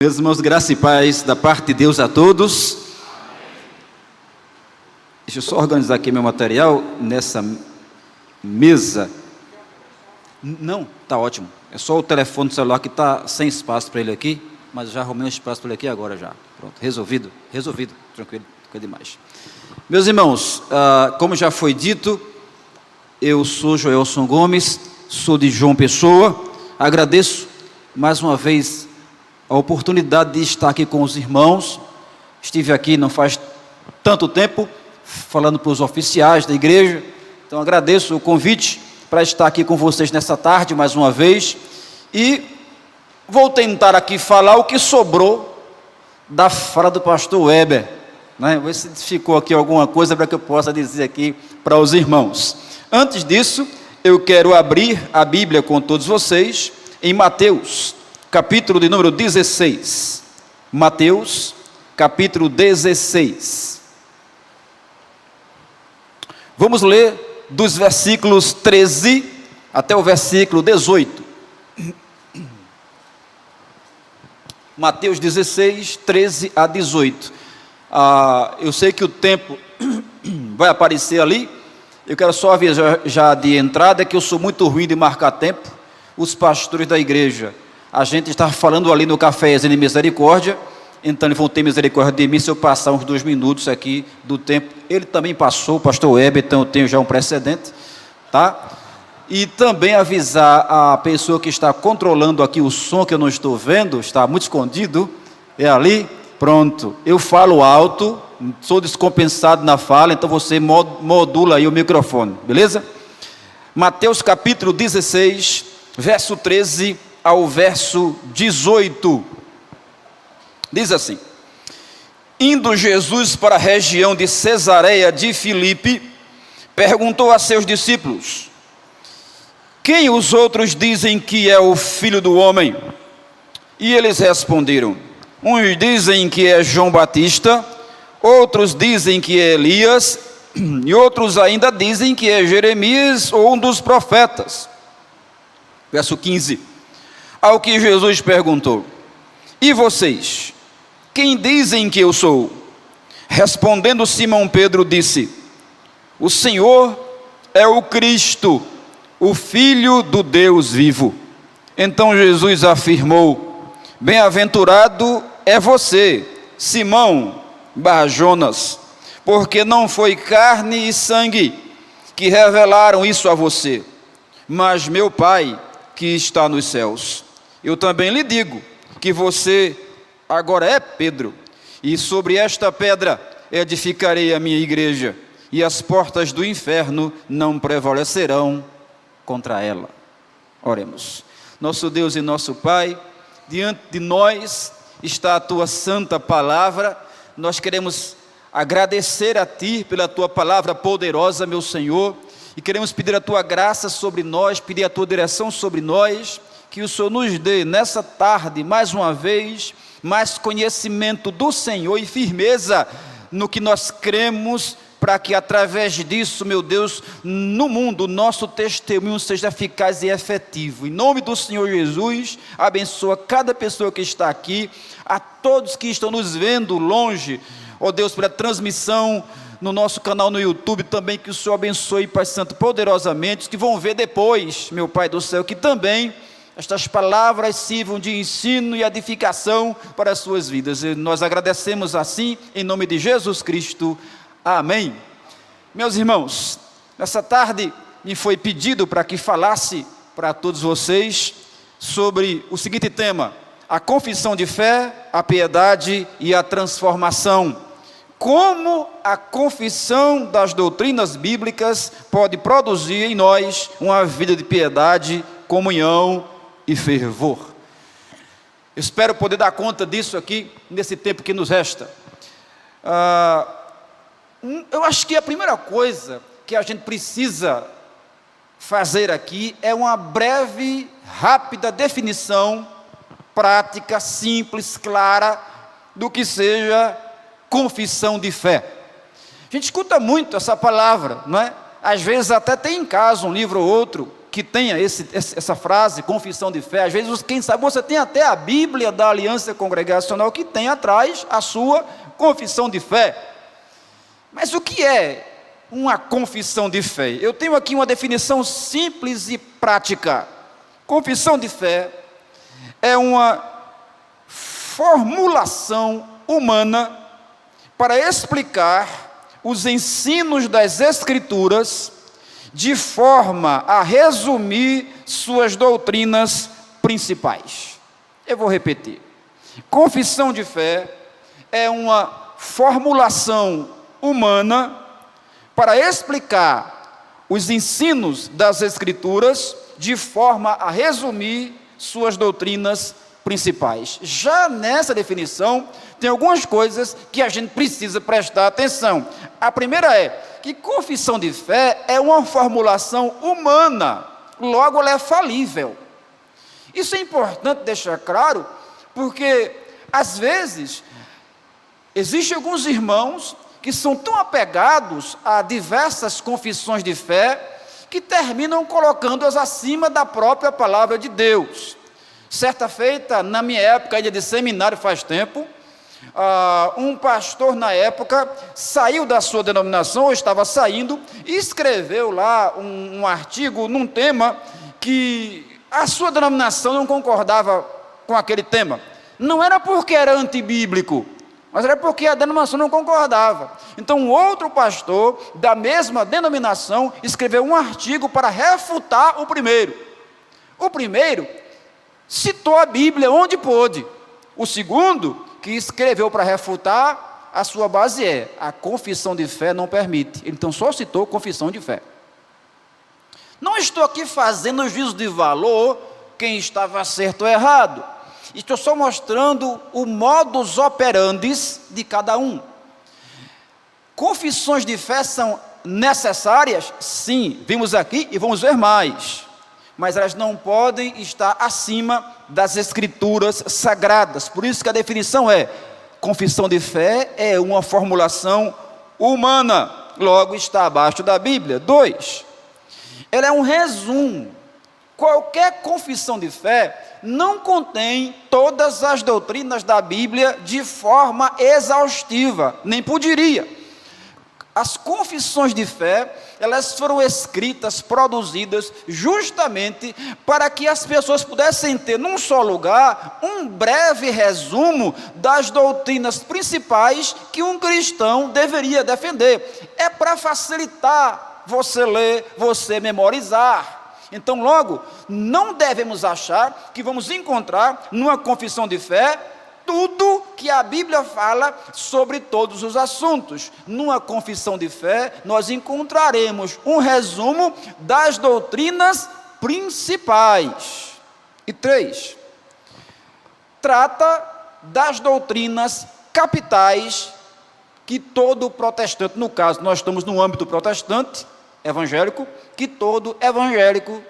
Meus irmãos, graça e paz da parte de Deus a todos. Deixa eu só organizar aqui meu material nessa mesa. Não, tá ótimo. É só o telefone do celular que está sem espaço para ele aqui, mas já arrumei um espaço para ele aqui agora já. Pronto, resolvido, tranquilo demais. Meus irmãos, como já foi dito, eu sou Joelson Gomes, sou de João Pessoa. Agradeço mais uma vez a oportunidade de estar aqui com os irmãos. Estive aqui não faz tanto tempo, falando para os oficiais da igreja, então agradeço o convite para estar aqui com vocês nessa tarde, mais uma vez, e vou tentar aqui falar o que sobrou da fala do pastor Weber, né? Ver se ficou aqui alguma coisa para que eu possa dizer aqui para os irmãos. Antes disso, eu quero abrir a Bíblia com todos vocês, em Mateus, capítulo de número 16, Mateus, capítulo 16, vamos ler dos versículos 13 até o versículo 18, Mateus 16, 13 a 18, eu sei que o tempo vai aparecer ali, eu quero só avisar já de entrada que eu sou muito ruim de marcar tempo, os pastores da igreja, a gente está falando ali no cafézinho de misericórdia, então eles vão ter misericórdia de mim se eu passar uns 2 minutos aqui do tempo. Ele também passou, o pastor Weber, então eu tenho já um precedente, tá? E também avisar a pessoa que está controlando aqui o som, que eu não estou vendo, está muito escondido, é ali, pronto. Eu falo alto, sou descompensado na fala, então você modula aí o microfone, beleza? Mateus capítulo 16, verso 13 ao verso 18, diz assim: indo Jesus para a região de Cesareia de Filipe, perguntou a seus discípulos: quem os outros dizem que é o Filho do Homem? E eles responderam: uns dizem que é João Batista, outros dizem que é Elias, e outros ainda dizem que é Jeremias ou um dos profetas. Verso 15, ao que Jesus perguntou: e vocês, quem dizem que eu sou? Respondendo Simão Pedro disse: o Senhor é o Cristo, o Filho do Deus vivo. Então Jesus afirmou: bem-aventurado é você, Simão Bar-Jonas, porque não foi carne e sangue que revelaram isso a você, mas meu Pai que está nos céus. Eu também lhe digo que você agora é Pedro, e sobre esta pedra edificarei a minha igreja, e as portas do inferno não prevalecerão contra ela. Oremos. Nosso Deus e nosso Pai, diante de nós está a tua santa palavra. Nós queremos agradecer a ti pela tua palavra poderosa, meu Senhor, e queremos pedir a tua graça sobre nós, pedir a tua direção sobre nós, que o Senhor nos dê nessa tarde, mais uma vez, mais conhecimento do Senhor e firmeza no que nós cremos, para que através disso, meu Deus, no mundo, o nosso testemunho seja eficaz e efetivo. Em nome do Senhor Jesus, abençoa cada pessoa que está aqui, a todos que estão nos vendo longe, ó Deus, pela transmissão no nosso canal no YouTube também, que o Senhor abençoe, Pai Santo, poderosamente, os que vão ver depois, meu Pai do céu, que também estas palavras sirvam de ensino e edificação para as suas vidas. E nós agradecemos assim, em nome de Jesus Cristo, amém. Meus irmãos, nessa tarde me foi pedido para que falasse para todos vocês sobre o seguinte tema: a confissão de fé, a piedade e a transformação. Como a confissão das doutrinas bíblicas pode produzir em nós uma vida de piedade, comunhão e fervor. Eu espero poder dar conta disso aqui, nesse tempo que nos resta. Eu acho que a primeira coisa que a gente precisa fazer aqui é uma breve, rápida definição, prática, simples, clara, do que seja confissão de fé. A gente escuta muito essa palavra, não é? Às vezes até tem em casa um livro ou outro, que tenha essa frase, confissão de fé. Às vezes, quem sabe, você tem até a Bíblia da Aliança Congregacional que tem atrás a sua confissão de fé. Mas o que é uma confissão de fé? Eu tenho aqui uma definição simples e prática. Confissão de fé é uma formulação humana para explicar os ensinos das Escrituras de forma a resumir suas doutrinas principais. Eu vou repetir. Confissão de fé é uma formulação humana para explicar os ensinos das Escrituras de forma a resumir suas doutrinas principais. Já nessa definição, tem algumas coisas que a gente precisa prestar atenção. A primeira é que confissão de fé é uma formulação humana, logo ela é falível. Isso é importante deixar claro, porque às vezes existem alguns irmãos que são tão apegados a diversas confissões de fé que terminam colocando-as acima da própria palavra de Deus. Certa feita, na minha época ainda de seminário, faz tempo, um pastor na época saiu da sua denominação, ou estava saindo, e escreveu lá um artigo num tema que a sua denominação não concordava com aquele tema. Não era porque era antibíblico, mas era porque a denominação não concordava. Então, um outro pastor da mesma denominação escreveu um artigo para refutar o primeiro. O primeiro citou a Bíblia onde pôde. O segundo, que escreveu para refutar, a sua base é: a confissão de fé não permite. Então só citou confissão de fé. Não estou aqui fazendo juízo de valor, quem estava certo ou errado. Estou só mostrando o modus operandi de cada um. Confissões de fé são necessárias? Sim, vimos aqui e vamos ver mais. Mas elas não podem estar acima das Escrituras sagradas. Por isso que a definição é: confissão de fé é uma formulação humana, logo está abaixo da Bíblia. 2, ela é um resumo. Qualquer confissão de fé não contém todas as doutrinas da Bíblia de forma exaustiva, nem poderia. As confissões de fé, elas foram escritas, produzidas justamente para que as pessoas pudessem ter num só lugar um breve resumo das doutrinas principais que um cristão deveria defender. É para facilitar você ler, você memorizar. Então, logo, não devemos achar que vamos encontrar numa confissão de fé tudo que a Bíblia fala sobre todos os assuntos. Numa confissão de fé, nós encontraremos um resumo das doutrinas principais. E 3, trata das doutrinas capitais que todo protestante, no caso, nós estamos no âmbito protestante, evangélico, que todo evangélico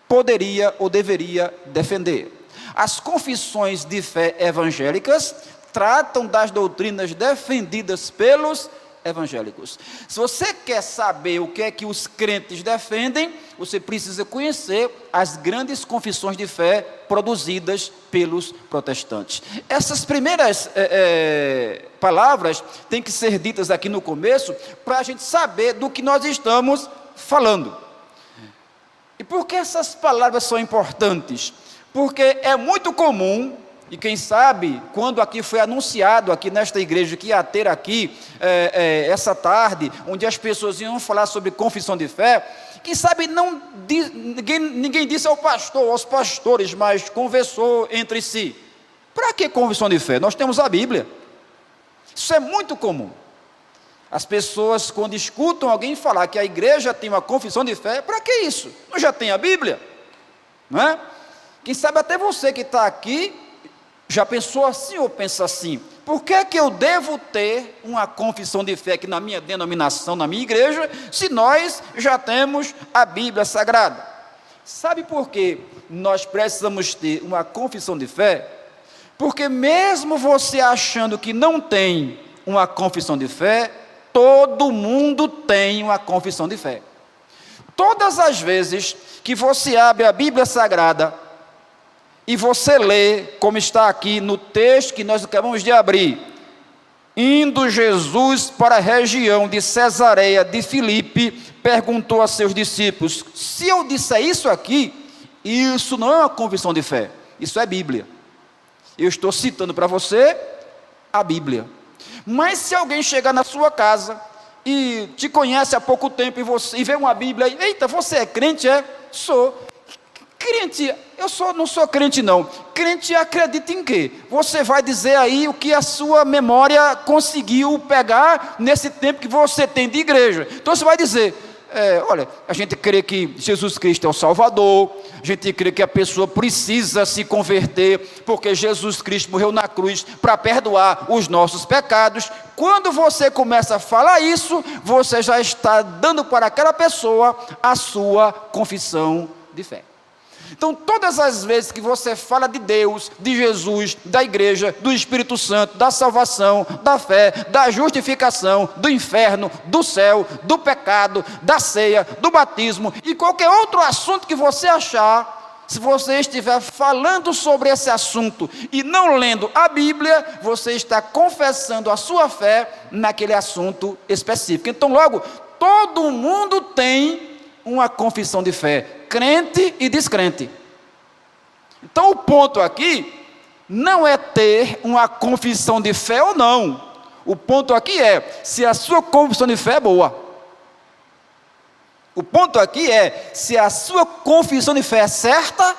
poderia ou deveria defender. As confissões de fé evangélicas tratam das doutrinas defendidas pelos evangélicos. Se você quer saber o que é que os crentes defendem, você precisa conhecer as grandes confissões de fé produzidas pelos protestantes. Essas primeiras palavras têm que ser ditas aqui no começo, para a gente saber do que nós estamos falando. E por que essas palavras são importantes? Porque é muito comum, e quem sabe, quando aqui foi anunciado, aqui nesta igreja, que ia ter aqui, essa tarde, onde as pessoas iam falar sobre confissão de fé, quem sabe ninguém disse ao pastor, aos pastores, mas conversou entre si. Para que confissão de fé? Nós temos a Bíblia. Isso é muito comum. As pessoas, quando escutam alguém falar que a igreja tem uma confissão de fé, para que isso? Não já tem a Bíblia? Não é? Quem sabe até você que está aqui, já pensou assim ou pensa assim: por que eu devo ter uma confissão de fé aqui na minha denominação, na minha igreja, se nós já temos a Bíblia Sagrada? Sabe por que nós precisamos ter uma confissão de fé? Porque mesmo você achando que não tem uma confissão de fé, todo mundo tem uma confissão de fé. todas as vezes que você abre a Bíblia Sagrada e você lê, como está aqui no texto que nós acabamos de abrir, indo Jesus para a região de Cesareia de Filipe, perguntou a seus discípulos: se eu disser isso aqui, isso não é uma confissão de fé, isso é Bíblia. Eu estou citando para você a Bíblia. Mas se alguém chegar na sua casa e te conhece há pouco tempo e vê uma Bíblia, e, eita, você é crente? É? Sou. Crente, não sou crente não. Crente acredita em quê? Você vai dizer aí o que a sua memória conseguiu pegar nesse tempo que você tem de igreja. Então você vai dizer, olha, a gente crê que Jesus Cristo é o Salvador, a gente crê que a pessoa precisa se converter, porque Jesus Cristo morreu na cruz para perdoar os nossos pecados. Quando você começa a falar isso, você já está dando para aquela pessoa a sua confissão de fé. Então, todas as vezes que você fala de Deus, de Jesus, da igreja, do Espírito Santo, da salvação, da fé, da justificação, do inferno, do céu, do pecado, da ceia, do batismo e qualquer outro assunto que você achar, se você estiver falando sobre esse assunto e não lendo a Bíblia, você está confessando a sua fé naquele assunto específico. Então, logo, todo mundo tem uma confissão de fé, crente e descrente. Então o ponto aqui não é ter uma confissão de fé ou não. O ponto aqui é se a sua confissão de fé é boa. O ponto aqui é se a sua confissão de fé é certa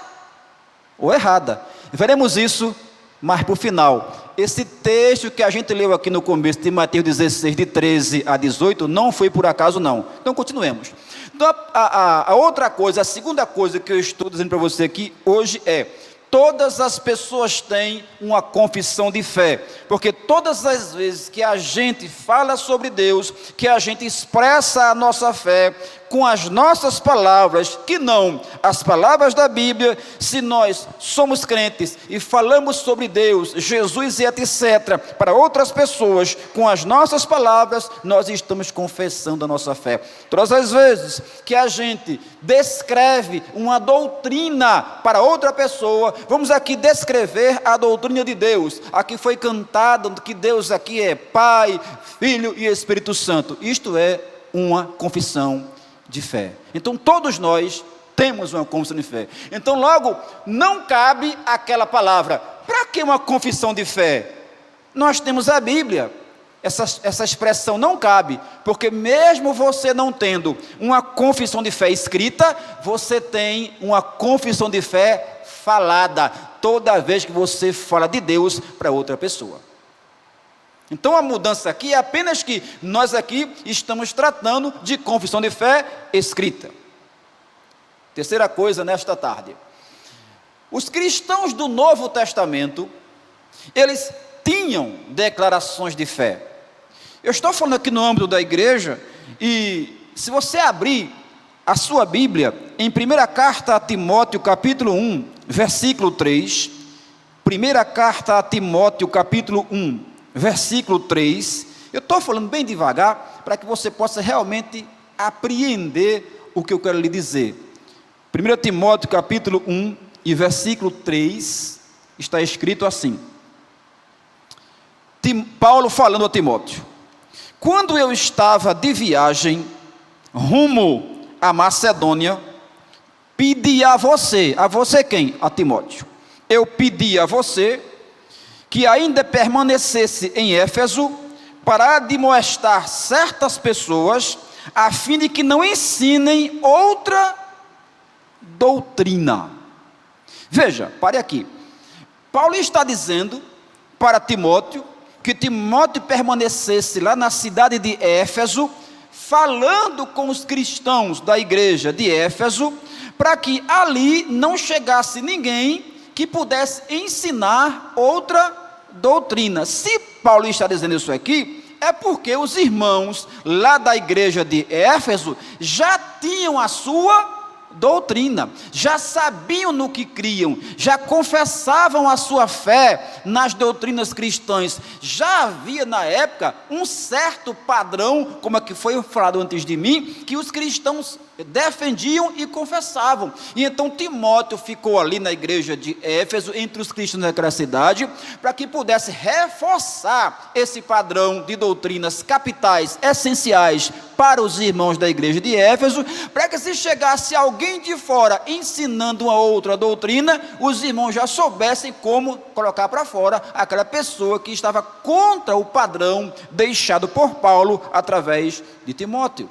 ou errada. Veremos isso mais para o final. Esse texto que a gente leu aqui no começo de Mateus 16, de 13 a 18, não foi por acaso não. Então continuemos. Então, a outra coisa, a segunda coisa que eu estou dizendo para você aqui hoje é: todas as pessoas têm uma confissão de fé, porque todas as vezes que a gente fala sobre Deus, que a gente expressa a nossa fé com as nossas palavras, que não as palavras da Bíblia, se nós somos crentes e falamos sobre Deus, Jesus e etc., para outras pessoas, com as nossas palavras, nós estamos confessando a nossa fé. Todas as vezes que a gente descreve uma doutrina para outra pessoa, vamos aqui descrever a doutrina de Deus. Aqui foi cantado que Deus aqui é Pai, Filho e Espírito Santo. Isto é uma confissão de fé. Então todos nós temos uma confissão de fé. Então logo, não cabe aquela palavra. Para que uma confissão de fé? Nós temos a Bíblia. Essa expressão não cabe, porque mesmo você não tendo uma confissão de fé escrita, você tem uma confissão de fé falada, toda vez que você fala de Deus para outra pessoa. Então a mudança aqui é apenas que nós aqui estamos tratando de confissão de fé escrita. Terceira coisa nesta tarde: os cristãos do Novo Testamento, eles tinham declarações de fé. Eu estou falando aqui no âmbito da igreja, e se você abrir a sua Bíblia em 1 carta a Timóteo capítulo 1, versículo 3, 1 carta a Timóteo capítulo 1, versículo 3, eu estou falando bem devagar, para que você possa realmente apreender o que eu quero lhe dizer. 1 Timóteo capítulo 1 e versículo 3, está escrito assim, Paulo falando a Timóteo: quando eu estava de viagem, rumo à Macedônia, pedi a você quem? A Timóteo. Eu pedi a você que ainda permanecesse em Éfeso para admoestar certas pessoas, a fim de que não ensinem outra doutrina. Veja, pare aqui. Paulo está dizendo para Timóteo que Timóteo permanecesse lá na cidade de Éfeso, falando com os cristãos da igreja de Éfeso, para que ali não chegasse ninguém que pudesse ensinar outra doutrina. Se Paulo está dizendo isso aqui, é porque os irmãos lá da igreja de Éfeso já tinham a sua doutrina, já sabiam no que criam, já confessavam a sua fé nas doutrinas cristãs. Já havia na época um certo padrão, como é que foi falado antes de mim, que os cristãos defendiam e confessavam. E então Timóteo ficou ali na igreja de Éfeso, entre os cristãos daquela cidade, para que pudesse reforçar esse padrão de doutrinas capitais, essenciais para os irmãos da igreja de Éfeso, para que se chegasse alguém de fora ensinando uma outra doutrina, os irmãos já soubessem como colocar para fora aquela pessoa que estava contra o padrão deixado por Paulo através de Timóteo.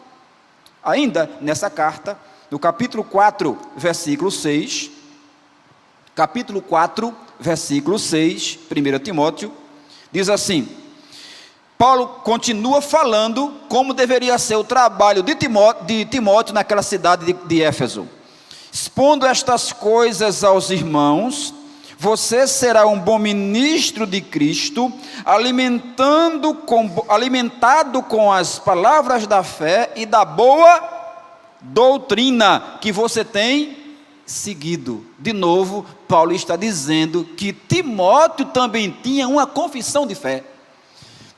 Ainda nessa carta, no capítulo 4, versículo 6, capítulo 4, versículo 6, 1 Timóteo, diz assim: Paulo continua falando como deveria ser o trabalho de Timóteo naquela cidade de Éfeso. Expondo estas coisas aos irmãos, você será um bom ministro de Cristo, alimentado com as palavras da fé e da boa doutrina que você tem seguido. De novo, Paulo está dizendo que Timóteo também tinha uma confissão de fé.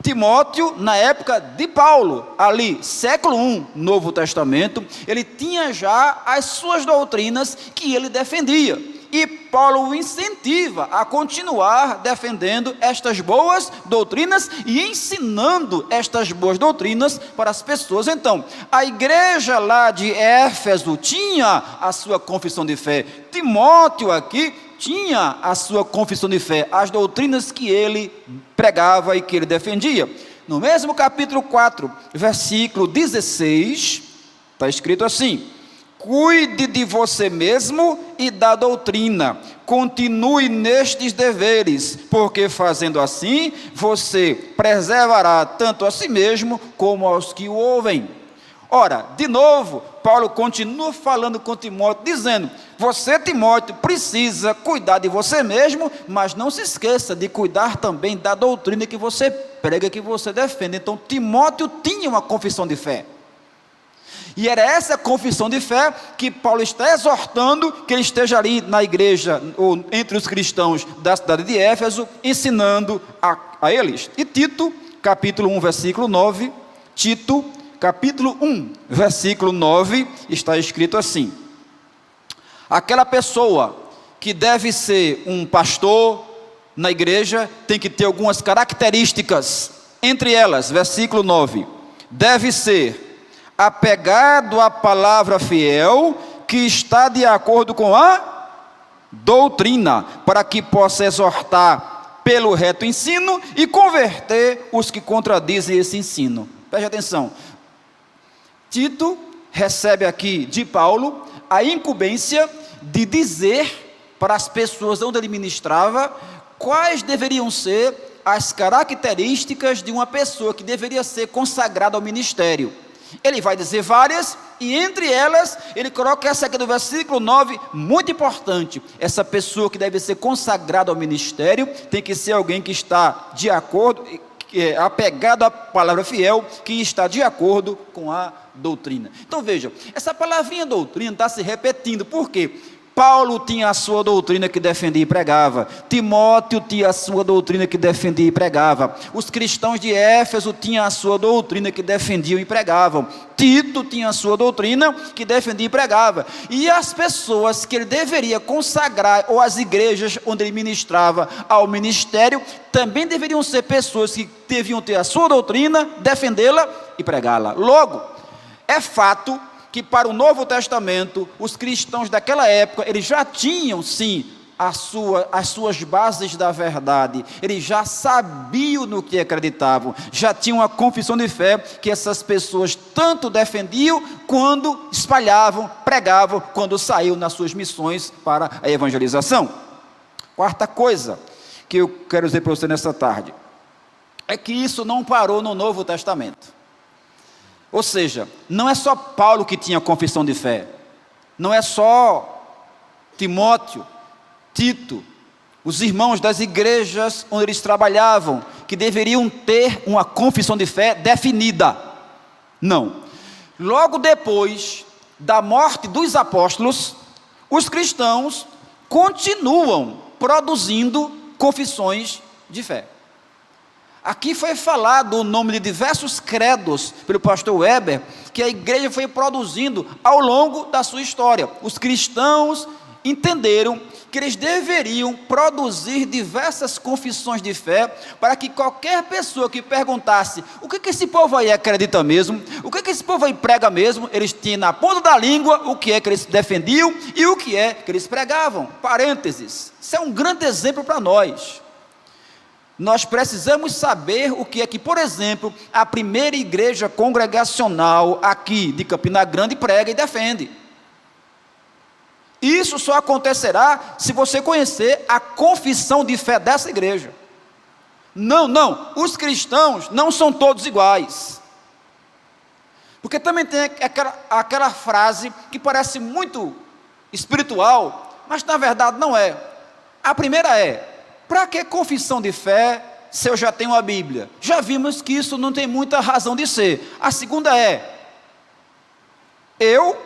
Timóteo, na época de Paulo, ali, século I, Novo Testamento, ele tinha já as suas doutrinas que ele defendia. E Paulo o incentiva a continuar defendendo estas boas doutrinas e ensinando estas boas doutrinas para as pessoas. Então, a igreja lá de Éfeso tinha a sua confissão de fé. Timóteo aqui tinha a sua confissão de fé, as doutrinas que ele pregava e que ele defendia. No mesmo capítulo 4, versículo 16, está escrito assim: cuide de você mesmo e da doutrina, continue nestes deveres, porque fazendo assim, você preservará tanto a si mesmo como aos que o ouvem. Ora, de novo, Paulo continua falando com Timóteo, dizendo: você, Timóteo, precisa cuidar de você mesmo, mas não se esqueça de cuidar também da doutrina que você prega, que você defende. Então, Timóteo tinha uma confissão de fé. E era essa confissão de fé que Paulo está exortando que ele esteja ali na igreja, ou entre os cristãos da cidade de Éfeso, ensinando a eles. E Tito, capítulo 1, versículo 9, Tito, capítulo 1, versículo 9, está escrito assim: aquela pessoa que deve ser um pastor na igreja, tem que ter algumas características, entre elas, versículo 9, deve ser apegado à palavra fiel, que está de acordo com a doutrina, para que possa exortar pelo reto ensino e converter os que contradizem esse ensino. Preste atenção, Tito recebe aqui de Paulo a incumbência de dizer para as pessoas onde ele ministrava quais deveriam ser as características de uma pessoa que deveria ser consagrada ao ministério. Ele vai dizer várias, e entre elas, ele coloca essa aqui do versículo 9, muito importante. Essa pessoa que deve ser consagrada ao ministério, tem que ser alguém que está de acordo, apegado à palavra fiel, que está de acordo com a doutrina. Então veja, essa palavrinha doutrina está se repetindo, por quê? Paulo tinha a sua doutrina que defendia e pregava, Timóteo tinha a sua doutrina que defendia e pregava, os cristãos de Éfeso tinham a sua doutrina que defendiam e pregavam, Tito tinha a sua doutrina que defendia e pregava, e as pessoas que ele deveria consagrar, ou as igrejas onde ele ministrava ao ministério, também deveriam ser pessoas que deviam ter a sua doutrina, defendê-la e pregá-la. Logo, é fato que para o Novo Testamento, os cristãos daquela época, eles já tinham sim as suas bases da verdade, eles já sabiam no que acreditavam, já tinham a confissão de fé que essas pessoas tanto defendiam, quando espalhavam, pregavam, quando saíam nas suas missões para a evangelização. Quarta coisa que eu quero dizer para você nessa tarde, é que isso não parou no Novo Testamento. Ou seja, não é só Paulo que tinha confissão de fé, não é só Timóteo, Tito, os irmãos das igrejas onde eles trabalhavam, que deveriam ter uma confissão de fé definida. Não. Logo depois da morte dos apóstolos, os cristãos continuam produzindo confissões de fé. Aqui foi falado o nome de diversos credos pelo pastor Weber, que a igreja foi produzindo ao longo da sua história. Os cristãos entenderam que eles deveriam produzir diversas confissões de fé, para que qualquer pessoa que perguntasse: o que esse povo aí acredita mesmo? O que esse povo aí prega mesmo? Eles tinham na ponta da língua o que é que eles defendiam e o que é que eles pregavam. Parênteses, isso é um grande exemplo para nós. Nós precisamos saber o que é que, por exemplo, a primeira igreja congregacional aqui de Campina Grande prega e defende. Isso só acontecerá se você conhecer a confissão de fé dessa igreja. Não, os cristãos não são todos iguais. Porque também tem aquela frase que parece muito espiritual, mas na verdade não é. A primeira é: para que confissão de fé se eu já tenho a Bíblia? Já vimos que isso não tem muita razão de ser. A segunda é: eu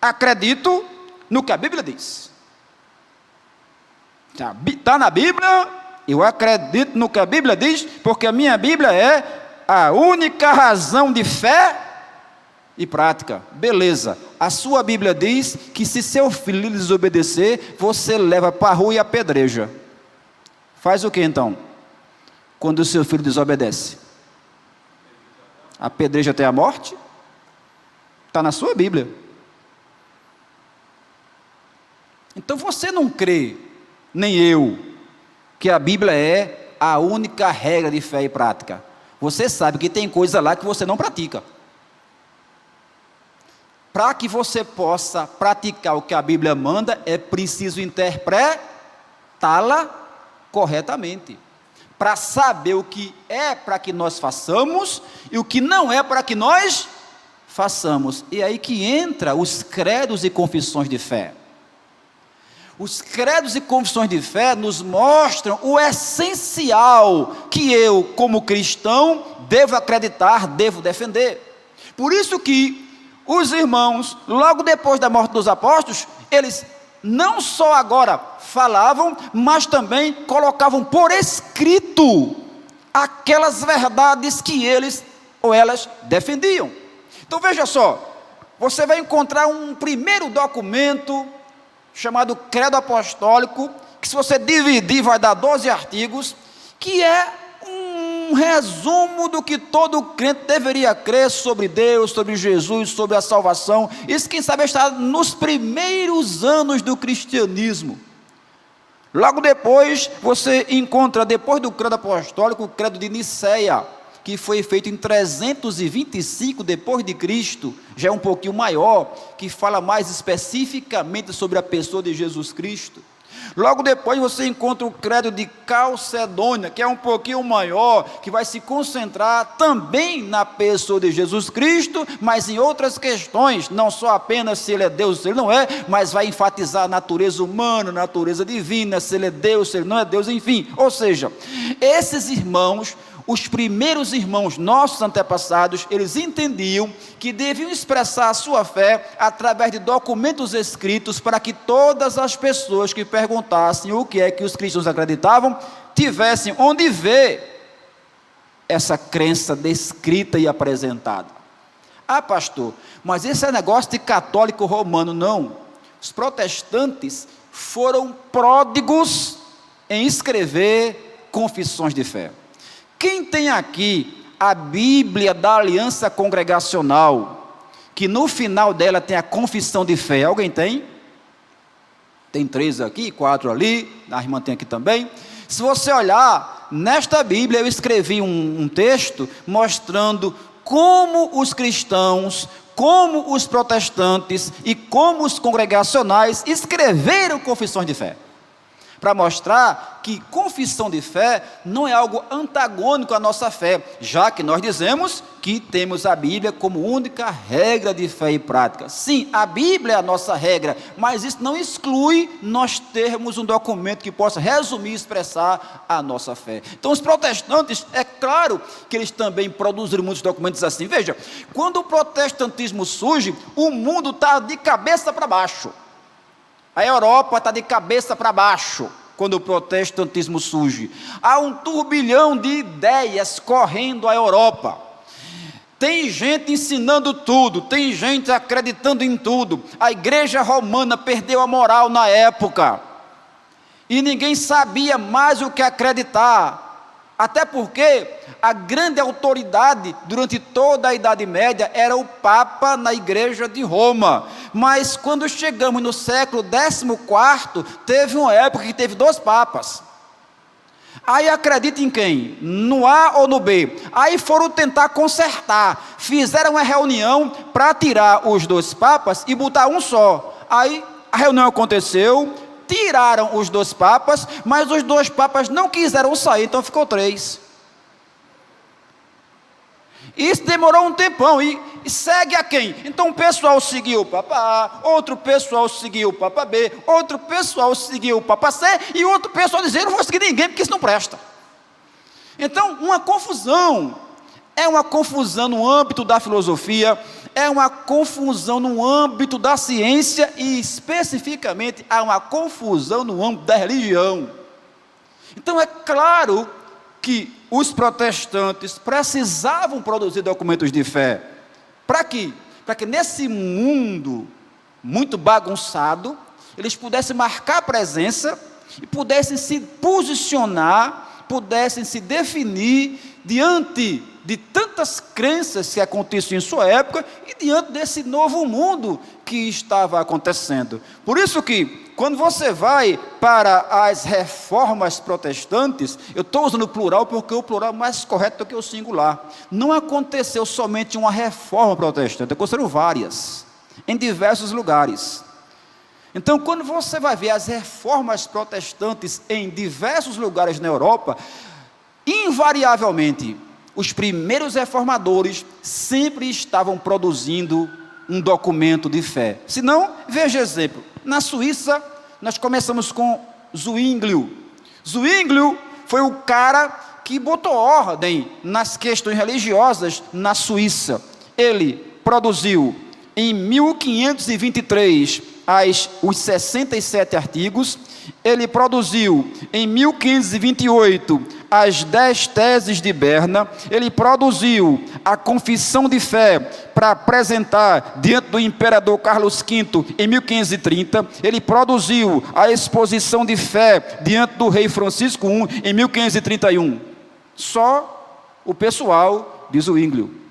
acredito no que a Bíblia diz. Está na Bíblia, eu acredito no que a Bíblia diz, porque a minha Bíblia é a única razão de fé e prática. Beleza, a sua Bíblia diz que se seu filho lhe desobedecer, você leva para a rua e apedreja. Faz o que então? Quando o seu filho desobedece? Apedreja até a morte? Está na sua Bíblia. Então você não crê, nem eu, que a Bíblia é a única regra de fé e prática. Você sabe que tem coisa lá que você não pratica. Para que você possa praticar o que a Bíblia manda, é preciso interpretá-la corretamente, para saber o que é para que nós façamos e o que não é para que nós façamos. E aí que entra os credos e confissões de fé. Os credos e confissões de fé nos mostram o essencial que eu, como cristão, devo acreditar, devo defender. Por isso que os irmãos, logo depois da morte dos apóstolos, eles não só agora falavam, mas também colocavam por escrito aquelas verdades que eles ou elas defendiam. Então veja só, você vai encontrar um primeiro documento chamado Credo Apostólico, que se você dividir vai dar 12 artigos, que é um resumo do que todo crente deveria crer sobre Deus, sobre Jesus, sobre a salvação. Isso, quem sabe, está nos primeiros anos do cristianismo. Logo depois, você encontra, depois do Credo Apostólico, o Credo de Nicéia, que foi feito em 325 depois de Cristo, já é um pouquinho maior, que fala mais especificamente sobre a pessoa de Jesus Cristo. Logo depois você encontra o Credo de Calcedônia, que é um pouquinho maior, que vai se concentrar também na pessoa de Jesus Cristo, mas em outras questões, não só apenas se ele é Deus, se ele não é, mas vai enfatizar a natureza humana, a natureza divina, se ele é Deus, se ele não é Deus, enfim. Ou seja, esses irmãos, os primeiros irmãos, nossos antepassados, eles entendiam que deviam expressar a sua fé através de documentos escritos, para que todas as pessoas que perguntassem o que é que os cristãos acreditavam, tivessem onde ver essa crença descrita e apresentada. Ah, pastor, mas esse é negócio de católico romano. Não, os protestantes foram pródigos em escrever confissões de fé. Quem tem aqui a Bíblia da Aliança Congregacional, que no final dela tem a confissão de fé? Alguém tem? Tem 3 aqui, 4 ali, a irmã tem aqui também. Se você olhar, nesta Bíblia eu escrevi um texto mostrando como os cristãos, como os protestantes e como os congregacionais escreveram confissões de fé, para mostrar que confissão de fé não é algo antagônico à nossa fé, já que nós dizemos que temos a Bíblia como única regra de fé e prática. Sim, a Bíblia é a nossa regra, mas isso não exclui nós termos um documento que possa resumir e expressar a nossa fé. Então os protestantes, é claro que eles também produziram muitos documentos assim. Veja, quando o protestantismo surge, o mundo está de cabeça para baixo. A Europa está de cabeça para baixo quando o protestantismo surge. Há um turbilhão de ideias correndo a Europa. tem gente ensinando tudo, tem gente acreditando em tudo. A igreja romana perdeu a moral na época, e ninguém sabia mais o que acreditar, até porque a grande autoridade durante toda a Idade Média era o Papa na igreja de Roma. Mas quando chegamos no século XIV, teve uma época que teve 2 papas. Aí acredita em quem? No A ou no B? Aí foram tentar consertar, fizeram uma reunião para tirar os 2 papas e botar um só. Aí a reunião aconteceu, tiraram os 2 papas, mas os 2 papas não quiseram sair, então ficou 3. Isso demorou um tempão, e segue a quem? Então o pessoal seguiu o Papa A, outro pessoal seguiu o Papa B, outro pessoal seguiu o Papa C, e outro pessoal dizia: eu não vou seguir ninguém porque isso não presta. Então, uma confusão, é uma confusão no âmbito da filosofia, é uma confusão no âmbito da ciência, e especificamente há uma confusão no âmbito da religião. Então é claro que os protestantes precisavam produzir documentos de fé. Para quê? Para que nesse mundo muito bagunçado, eles pudessem marcar presença e pudessem se posicionar, pudessem se definir diante de tantas crenças que aconteciam em sua época e diante desse novo mundo que estava acontecendo. Por isso que, quando você vai para as reformas protestantes, eu estou usando o plural porque o plural é mais correto do que o singular. Não aconteceu somente uma reforma protestante, aconteceram várias, em diversos lugares. Então, quando você vai ver as reformas protestantes em diversos lugares na Europa, invariavelmente, os primeiros reformadores sempre estavam produzindo um documento de fé. Se não, veja exemplo. Na Suíça, nós começamos com Zwinglio. Zwinglio foi o cara que botou ordem nas questões religiosas na Suíça. Ele produziu em 1523 os 67 artigos. Ele produziu em 1528 as 10 teses de Berna. Ele produziu a confissão de fé para apresentar diante do imperador Carlos V em 1530. Ele produziu a exposição de fé diante do rei Francisco I em 1531. Só o pessoal de Zwinglio.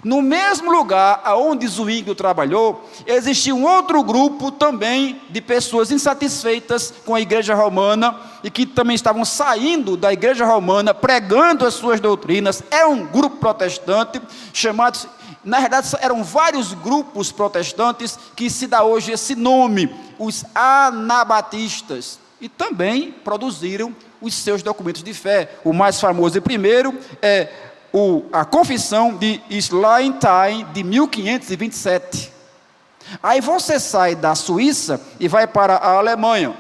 No mesmo lugar onde Zwinglio trabalhou, existia um outro grupo também de pessoas insatisfeitas com a igreja romana e que também estavam saindo da igreja romana, pregando as suas doutrinas. É um grupo protestante chamado, na verdade eram vários grupos protestantes que se dá hoje esse nome, os anabatistas, e também produziram os seus documentos de fé. O mais famoso e primeiro é a Confissão de Schleiermacher de 1527. Aí você sai da Suíça e vai para a Alemanha.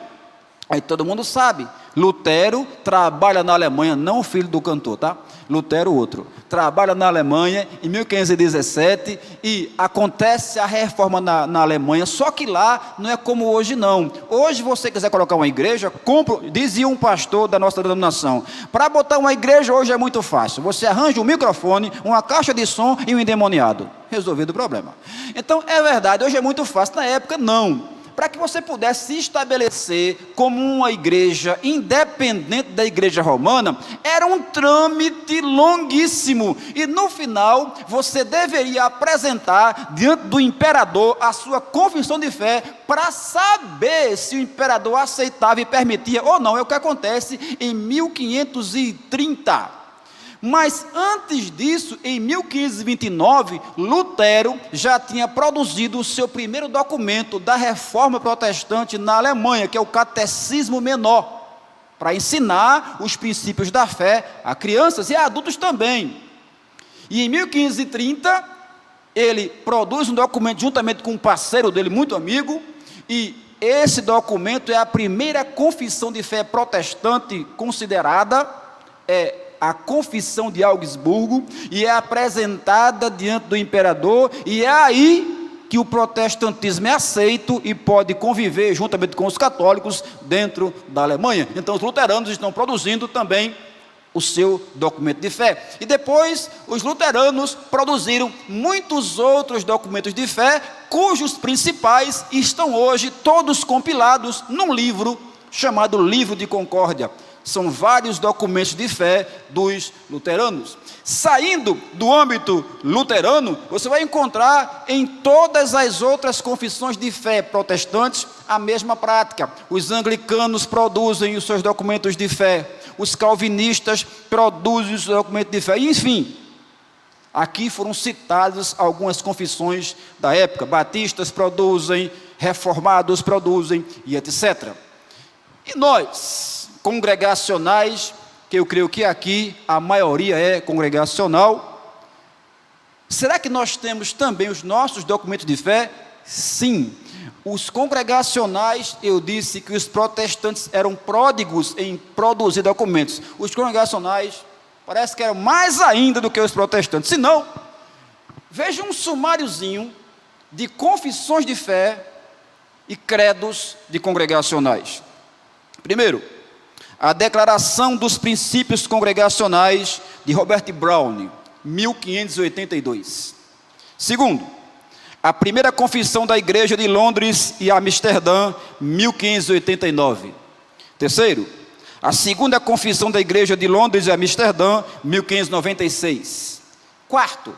Aí todo mundo sabe, Lutero trabalha na Alemanha, não o filho do cantor, tá? Lutero outro, trabalha na Alemanha em 1517 e acontece a reforma na Alemanha, só que lá não é como hoje não. Hoje você quiser colocar uma igreja, dizia um pastor da nossa denominação, para botar uma igreja hoje é muito fácil, você arranja um microfone, uma caixa de som e um endemoniado, resolvido o problema. Então é verdade, hoje é muito fácil, na época não. Para que você pudesse se estabelecer como uma igreja independente da igreja romana, era um trâmite longuíssimo, e no final você deveria apresentar diante do imperador a sua confissão de fé, para saber se o imperador aceitava e permitia ou não. É o que acontece em 1530. Mas antes disso, em 1529, Lutero já tinha produzido o seu primeiro documento da reforma protestante na Alemanha, que é o Catecismo Menor, para ensinar os princípios da fé a crianças e a adultos também. E em 1530, ele produz um documento juntamente com um parceiro dele, muito amigo, e esse documento é a primeira confissão de fé protestante considerada, a Confissão de Augsburgo, e é apresentada diante do imperador, e é aí que o protestantismo é aceito e pode conviver juntamente com os católicos dentro da Alemanha. Então os luteranos estão produzindo também o seu documento de fé. E depois, os luteranos produziram muitos outros documentos de fé, cujos principais estão hoje todos compilados num livro chamado Livro de Concórdia. São vários documentos de fé dos luteranos. Saindo do âmbito luterano, você vai encontrar em todas as outras confissões de fé protestantes a mesma prática. Os anglicanos produzem os seus documentos de fé, os calvinistas produzem os seus documentos de fé, enfim. Aqui foram citadas algumas confissões da época. Batistas produzem, reformados produzem e etc. E nós, congregacionais, que eu creio que aqui a maioria é congregacional, será que nós temos também os nossos documentos de fé? Sim. Os congregacionais, eu disse que os protestantes eram pródigos em produzir documentos. Os congregacionais parece que eram mais ainda do que os protestantes. Se não, veja um sumáriozinho de confissões de fé e credos de congregacionais. Primeiro, a Declaração dos Princípios Congregacionais de Robert Browne, 1582. Segundo, a Primeira Confissão da Igreja de Londres e Amsterdã, 1589. Terceiro, a Segunda Confissão da Igreja de Londres e Amsterdã, 1596. Quarto,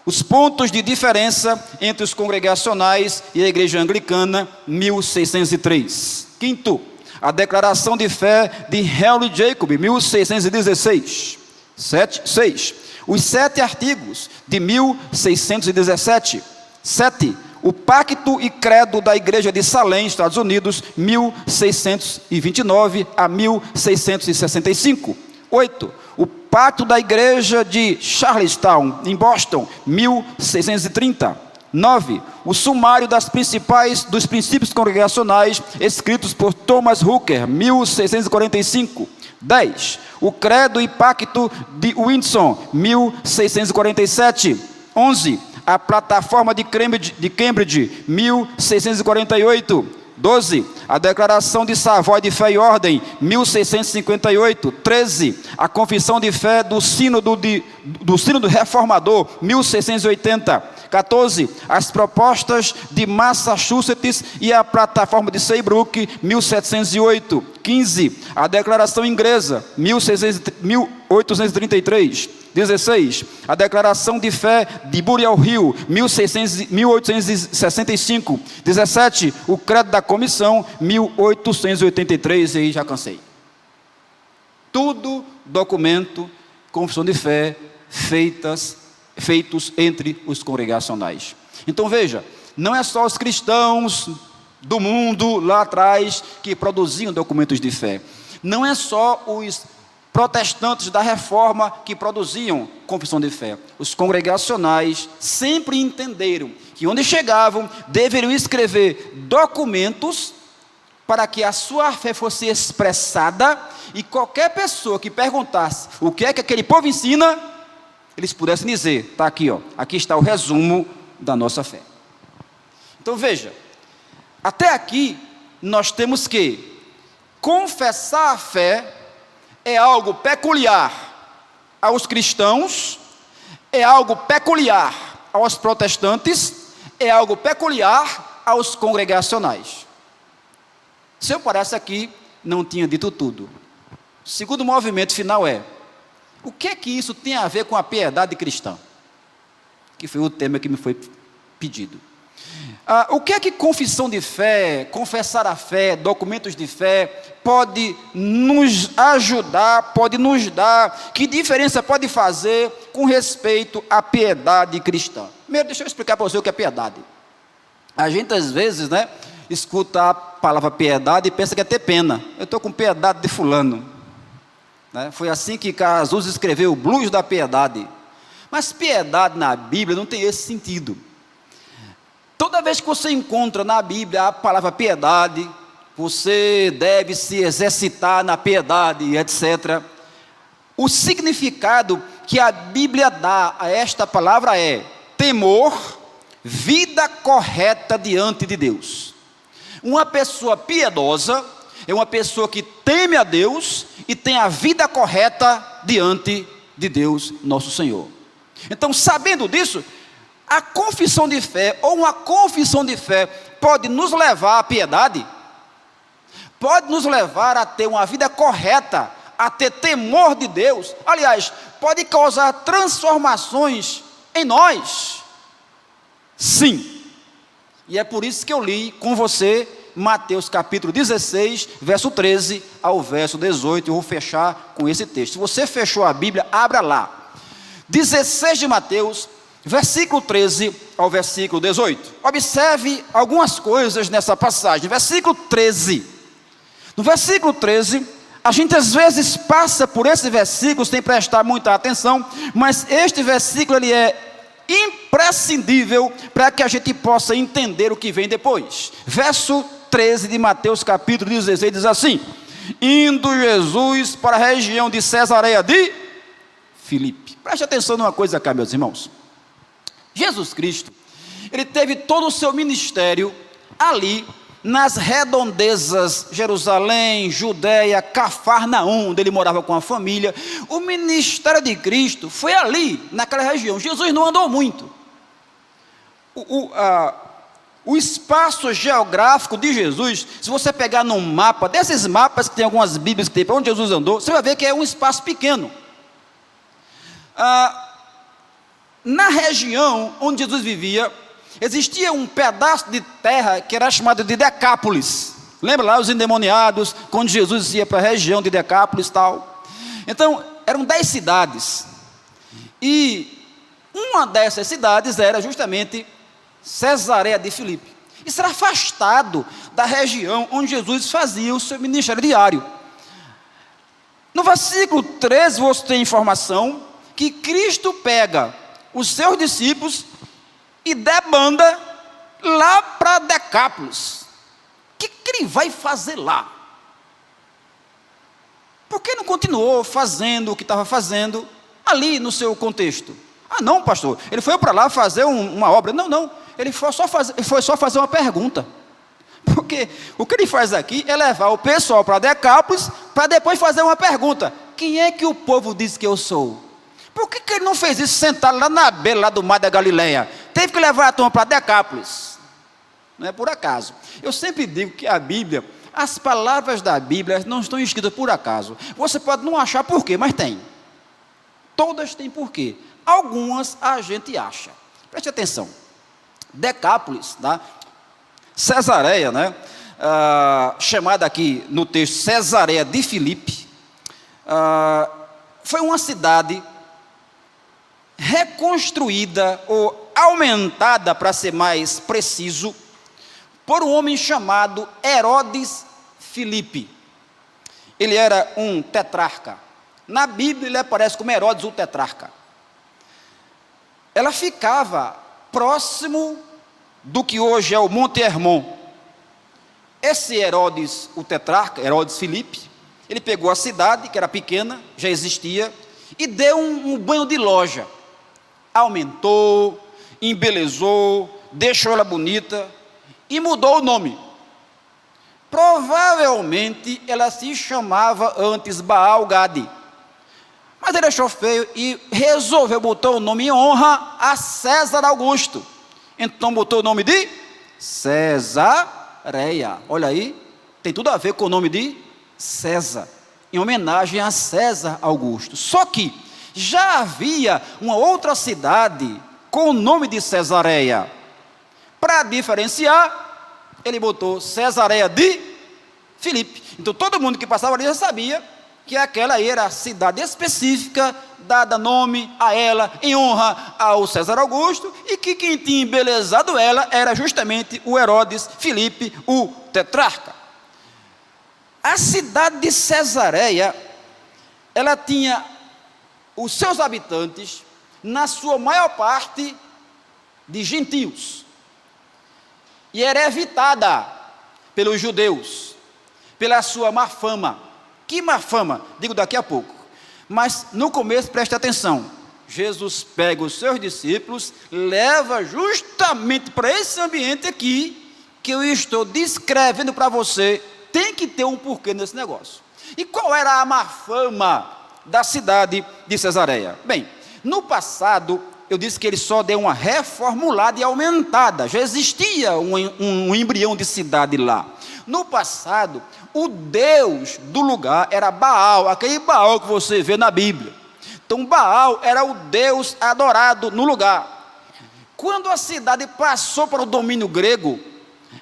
os pontos de diferença entre os congregacionais e a Igreja Anglicana, 1603. Quinto, a Declaração de Fé de Henry Jacob, 1616. 6. Os 7 artigos de 1617. 7. O Pacto e Credo da Igreja de Salem, Estados Unidos, 1629 a 1665. 8. O Pacto da Igreja de Charlestown, em Boston, 1630. 9. O sumário dos princípios congregacionais, escritos por Thomas Hooker, 1645. 10. O Credo e Pacto de Windsor, 1647. 11. A Plataforma de Cambridge, 1648. 12. A Declaração de Savoy de Fé e Ordem, 1658. 13. A Confissão de Fé do Sínodo Reformador, 1680. 14. As Propostas de Massachusetts e a Plataforma de Saybrook, 1708. 15. A Declaração Inglesa, 1833. 16. A Declaração de Fé de Burial Hill, 1865. 17. O Credo da Comissão, 1883. E aí já cansei. Tudo documento, confissão de fé, feitos entre os congregacionais. Então veja, não é só os cristãos do mundo lá atrás que produziam documentos de fé. Não é só os protestantes da Reforma que produziam confissão de fé. Os congregacionais sempre entenderam que onde chegavam deveriam escrever documentos para que a sua fé fosse expressada e qualquer pessoa que perguntasse o que é que aquele povo ensina, eles pudessem dizer, está aqui, aqui está o resumo da nossa fé. Então veja, até aqui nós temos que confessar a fé é algo peculiar aos cristãos, é algo peculiar aos protestantes, é algo peculiar aos congregacionais. Se eu parasse aqui, não tinha dito tudo. O segundo movimento final é: o que é que isso tem a ver com a piedade cristã? Que foi o tema que me foi pedido. O que é que confissão de fé, confessar a fé, documentos de fé, pode nos ajudar, pode nos dar, que diferença pode fazer com respeito à piedade cristã? Primeiro, deixa eu explicar para você o que é piedade. A gente às vezes, escuta a palavra piedade e pensa que é ter pena. Eu estou com piedade de fulano. Foi assim que Cazuza escreveu o Blues da Piedade. Mas piedade na Bíblia não tem esse sentido. Toda vez que você encontra na Bíblia a palavra piedade, você deve se exercitar na piedade, etc. O significado que a Bíblia dá a esta palavra é temor, vida correta diante de Deus. Uma pessoa piedosa é uma pessoa que teme a Deus e tem a vida correta diante de Deus, nosso Senhor. Então, sabendo disso, a confissão de fé, ou uma confissão de fé, pode nos levar à piedade, pode nos levar a ter uma vida correta, a ter temor de Deus. Aliás, pode causar transformações em nós. Sim. E é por isso que eu li com você Mateus capítulo 16, verso 13 ao verso 18. Eu vou fechar com esse texto. Se você fechou a Bíblia, abra lá. 16 de Mateus, versículo 13 ao versículo 18. Observe algumas coisas nessa passagem. Versículo 13. No versículo 13, a gente às vezes passa por esse versículo sem prestar muita atenção, mas este versículo ele é imprescindível para que a gente possa entender o que vem depois. Verso 13 de Mateus capítulo 16 diz assim: indo Jesus para a região de Cesareia de Filipe. Preste atenção numa coisa cá, meus irmãos. Jesus Cristo, ele teve todo o seu ministério ali nas redondezas, Jerusalém, Judeia, Cafarnaum, onde ele morava com a família. O ministério de Cristo foi ali, naquela região. Jesus não andou muito. O espaço geográfico de Jesus, se você pegar num mapa, desses mapas que tem algumas bíblias que tem para onde Jesus andou, você vai ver que é um espaço pequeno. Na região onde Jesus vivia, existia um pedaço de terra que era chamado de Decápolis. Lembra lá os endemoniados, quando Jesus ia para a região de Decápolis e tal. Então, eram 10 cidades. E uma dessas cidades era justamente Cesareia de Filipe. Isso era afastado da região onde Jesus fazia o seu ministério diário. No versículo 13, você tem informação que Cristo pega os seus discípulos e debanda lá para Decápolis. O que ele vai fazer lá? Por que não continuou fazendo o que estava fazendo ali no seu contexto? Ah, não, pastor, ele foi para lá fazer uma obra. Não, ele foi só fazer uma pergunta. Porque o que ele faz aqui é levar o pessoal para Decápolis para depois fazer uma pergunta: quem é que o povo diz que eu sou? Por que ele não fez isso sentado lá na beira lá do mar da Galileia? Teve que levar a turma para Decápolis. Não é por acaso. Eu sempre digo que a Bíblia, as palavras da Bíblia não estão escritas por acaso. Você pode não achar porquê, mas tem. Todas têm porquê. Algumas a gente acha. Preste atenção. Decápolis, tá? Cesareia, né? Chamada aqui no texto Cesareia de Filipe, foi uma cidade reconstruída ou aumentada, para ser mais preciso, por um homem chamado Herodes Filipe. Ele era um tetrarca. Na Bíblia ele aparece como Herodes o tetrarca. Ela ficava próximo do que hoje é o Monte Hermon. Esse Herodes o tetrarca, Herodes Filipe, ele pegou a cidade, que era pequena, já existia, e deu um banho de loja. Aumentou, embelezou, deixou ela bonita e mudou o nome. Provavelmente ela se chamava antes Baal Gade, mas ele achou feio e resolveu botar o nome em honra a César Augusto. Então botou o nome de Cesareia. Olha aí, tem tudo a ver com o nome de César, em homenagem a César Augusto. Só que já havia uma outra cidade com o nome de Cesareia. Para diferenciar, ele botou Cesareia de Filipe. Então todo mundo que passava ali já sabia que aquela aí era a cidade específica, dada nome a ela em honra ao César Augusto, e que quem tinha embelezado ela era justamente o Herodes Filipe, o tetrarca. A cidade de Cesareia, ela tinha os seus habitantes, na sua maior parte, de gentios, e era evitada pelos judeus, pela sua má fama. Que má fama? Digo daqui a pouco. Mas no começo, preste atenção, Jesus pega os seus discípulos, leva justamente para esse ambiente aqui, que eu estou descrevendo para você. Tem que ter um porquê nesse negócio. E qual era a má fama da cidade de Cesareia? Bem, no passado, eu disse que ele só deu uma reformulada e aumentada. Já existia um embrião de cidade lá. No passado, o deus do lugar era Baal, aquele Baal que você vê na Bíblia. Então Baal era o deus adorado no lugar. Quando a cidade passou para o domínio grego,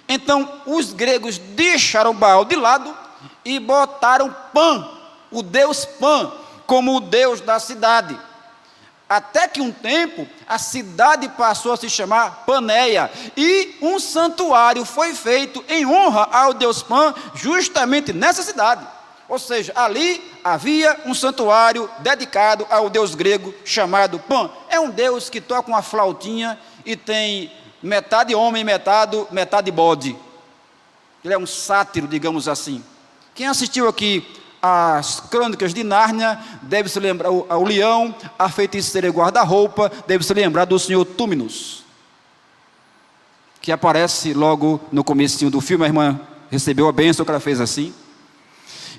então os gregos deixaram Baal de lado e botaram Pan, o deus Pan, como o deus da cidade. Até que um tempo a cidade passou a se chamar Paneia e um santuário foi feito em honra ao deus Pan justamente nessa cidade. Ou seja, ali havia um santuário dedicado ao deus grego chamado Pan. É um deus que toca uma flautinha e tem metade homem, metade bode. Ele é um sátiro, digamos assim. Quem assistiu aqui as Crônicas de Nárnia deve se lembrar ao leão, a feiticeira e guarda-roupa, deve se lembrar do senhor Túminos, que aparece logo no comecinho do filme. A irmã recebeu a bênção que ela fez assim.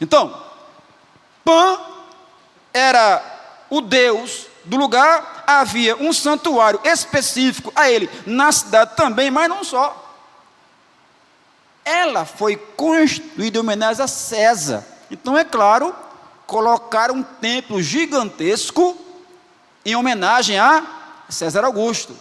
Então, Pan era o deus do lugar, havia um santuário específico a ele na cidade também, mas não só. Ela foi construída em homenagem a César. Então, é claro, colocaram um templo gigantesco em homenagem a César Augusto.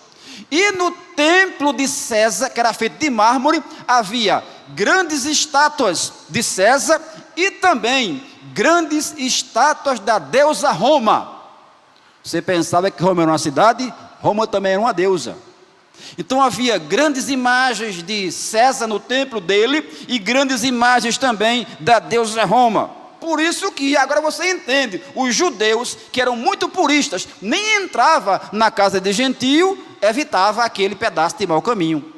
E no templo de César, que era feito de mármore, havia grandes estátuas de César e também grandes estátuas da deusa Roma. Você pensava que Roma era uma cidade? Roma também era uma deusa. Então havia grandes imagens de César no templo dele e grandes imagens também da deusa Roma. Por isso que agora você entende, os judeus que eram muito puristas, nem entrava na casa de gentio, evitava aquele pedaço de mau caminho.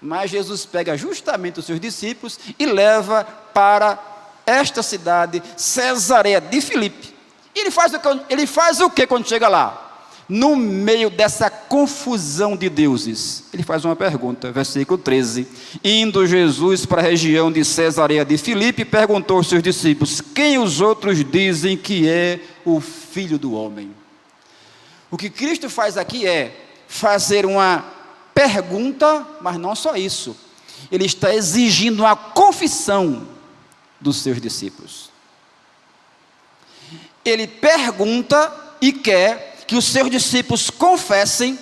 Mas Jesus pega justamente os seus discípulos e leva para esta cidade, Cesareia de Filipe. E ele faz o que quando chega lá? No meio dessa confusão de deuses, ele faz uma pergunta, versículo 13. Indo Jesus para a região de Cesareia de Filipe, perguntou aos seus discípulos: quem os outros dizem que é o Filho do Homem? O que Cristo faz aqui é fazer uma pergunta, mas não só isso. Ele está exigindo uma confissão dos seus discípulos. Ele pergunta e quer que os seus discípulos confessem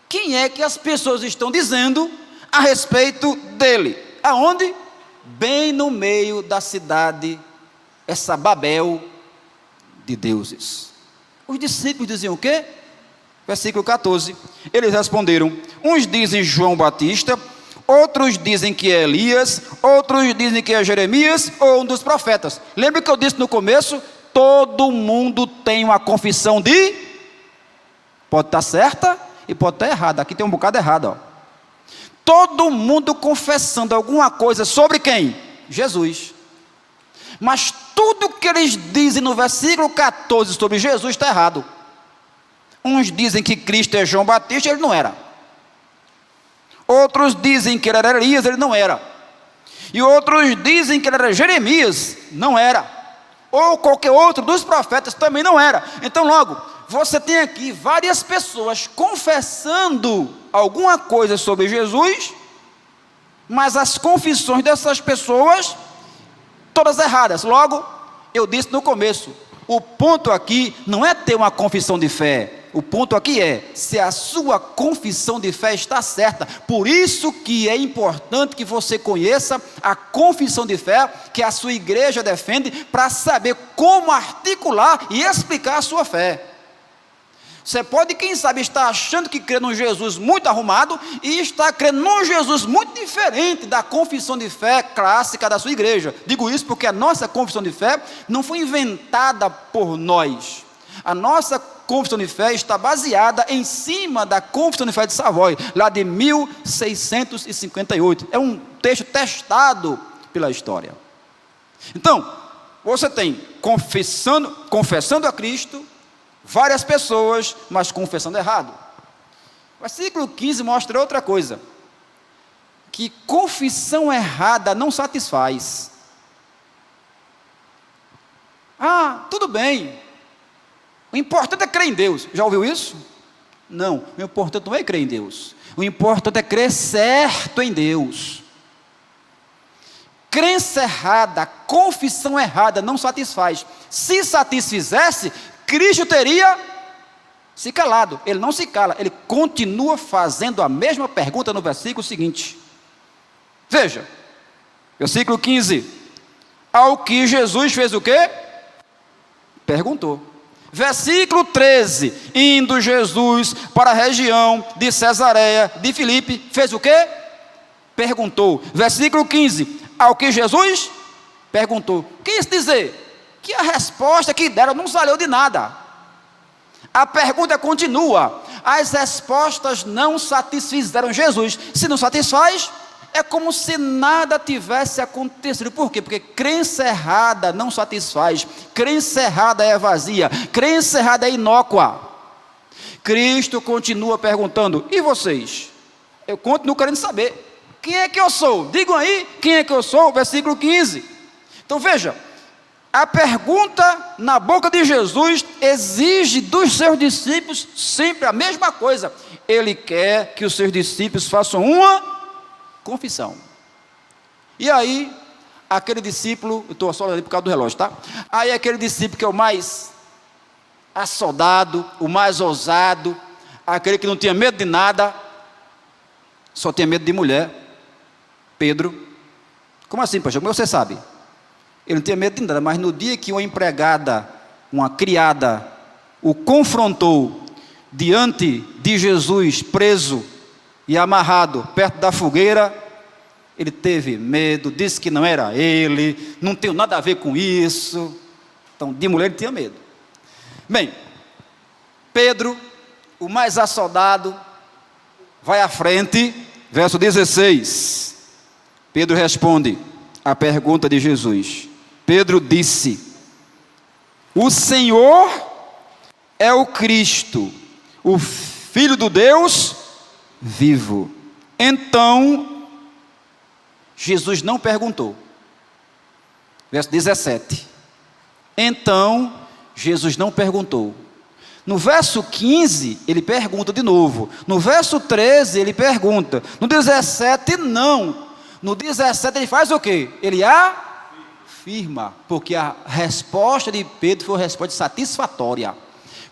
quem é que as pessoas estão dizendo a respeito dele. Aonde? Bem no meio da cidade, essa Babel de deuses. Os discípulos diziam o quê? Versículo 14. Eles responderam: uns dizem João Batista, outros dizem que é Elias, outros dizem que é Jeremias ou um dos profetas. Lembra que eu disse no começo? Todo mundo tem uma confissão de... Pode estar certa e pode estar errada. Aqui tem um bocado errado, ó. Todo mundo confessando alguma coisa sobre quem? Jesus. Mas tudo que eles dizem no versículo 14 sobre Jesus está errado. Uns dizem que Cristo é João Batista, ele não era. Outros dizem que ele era Elias, ele não era. E outros dizem que ele era Jeremias, não era. Ou qualquer outro dos profetas, também não era. Então logo, você tem aqui várias pessoas confessando alguma coisa sobre Jesus, mas as confissões dessas pessoas, todas erradas. Logo, eu disse no começo, o ponto aqui não é ter uma confissão de fé. O ponto aqui é se a sua confissão de fé está certa. Por isso que é importante que você conheça a confissão de fé que a sua igreja defende, para saber como articular e explicar a sua fé. Você pode, quem sabe, estar achando que crê num Jesus muito arrumado e está crendo num Jesus muito diferente da confissão de fé clássica da sua igreja. Digo isso porque a nossa confissão de fé não foi inventada por nós. A nossa confissão de fé está baseada em cima da confissão de fé de Savoy, lá de 1658. É um texto testado pela história. Então, você tem confessando a Cristo, várias pessoas, mas confessando errado. O versículo 15 mostra outra coisa, que confissão errada não satisfaz. Ah, tudo bem. O importante é crer em Deus. Já ouviu isso? Não, o importante não é crer em Deus. O importante é crer certo em Deus. Crença errada, confissão errada não satisfaz. Se satisfizesse, Cristo teria se calado. Ele não se cala, ele continua fazendo a mesma pergunta no versículo seguinte. Veja, versículo 15. Ao que Jesus fez o quê? Perguntou. Versículo 13. Indo Jesus para a região de Cesareia de Filipe, fez o quê? Perguntou. Versículo 15. Ao que Jesus perguntou. O que isso dizer? Que a resposta que deram não valeu de nada. A pergunta continua. As respostas não satisfizeram Jesus. Se não satisfaz, é como se nada tivesse acontecido. Por quê? Porque crença errada não satisfaz. Crença errada é vazia. Crença errada é inócua. Cristo continua perguntando: e vocês? Eu continuo querendo saber. Quem é que eu sou? Digam aí, quem é que eu sou? Versículo 15. Então veja, a pergunta na boca de Jesus exige dos seus discípulos sempre a mesma coisa. Ele quer que os seus discípulos façam uma confissão. E aí, aquele discípulo, eu estou só ali por causa do relógio, tá? Aí aquele discípulo que é o mais assodado, o mais ousado, aquele que não tinha medo de nada, só tinha medo de mulher, Pedro. Como assim, pastor? Como você sabe? Ele não tinha medo de nada, mas no dia que uma empregada, uma criada, o confrontou diante de Jesus, preso e amarrado perto da fogueira, ele teve medo, disse que não era ele, não tem nada a ver com isso. Então, de mulher ele tinha medo. Bem, Pedro, o mais assodado, vai à frente, verso 16. Pedro responde à pergunta de Jesus. Pedro disse: o Senhor é o Cristo, o Filho do Deus vivo. Então, Jesus não perguntou. Verso 17. Então, Jesus não perguntou. No verso 15, ele pergunta de novo. No verso 13, ele pergunta. No 17, não. No 17, ele faz o quê? Ele afirma, porque a resposta de Pedro foi uma resposta satisfatória.